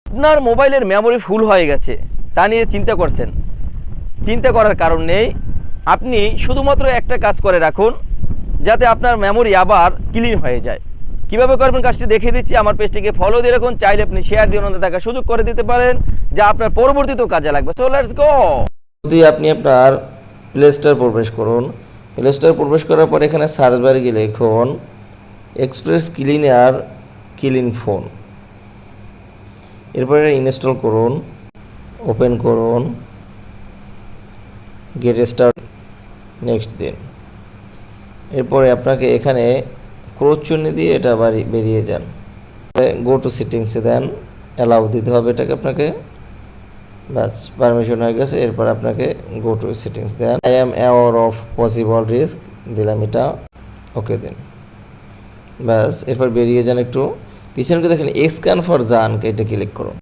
আপনার মোবাইলের মেমোরি ফুল হয়ে গেছে তা নিয়ে চিন্তা করছেন, চিন্তা করার কারণ নেই। আপনি শুধুমাত্র একটা কাজ করে রাখুন যাতে আপনার মেমোরি আবার ক্লিন হয়ে যায়। কিভাবে করবেন কাজটি দেখিয়ে দিচ্ছি। আমার পেজটিকে ফলো দিয়ে রাখুন, চাইলে আপনি শেয়ার দিয়ে অন্যদের দেখার সুযোগ করে দিতে পারেন, যা আপনার পরবর্তীতেও কাজে লাগবে। So let's go. যদি আপনি আপনার প্লে স্টোর প্রবেশ করুন, প্লে স্টোর প্রবেশ করার পর এখানে সার্চ বারে গিয়ে লিখুন এক্সপ্রেস ক্লিনার ক্লিন ফোন। এরপরে ইনস্টল করুন, ওপেন করুন, গেট স্টার্ট, নেক্সট দিন। এরপরে আপনাকে এখানে ক্রোচ চিহ্ন দিয়ে এটা বেরিয়ে যান, গো টু সেটিংসে দেন, অ্যালাউ দিতে হবে এটাকে আপনাকে। ব্যাস, পারমিশন হয়ে গেছে। এরপর আপনাকে go to settings then, I am aware of possible risk দিলাম, এটা ওকে দিন। ব্যাস, এরপর বেরিয়ে যান, একটু পিছনকে দেখেন স্ক্যান ফর জানকে এটা ক্লিক করুন।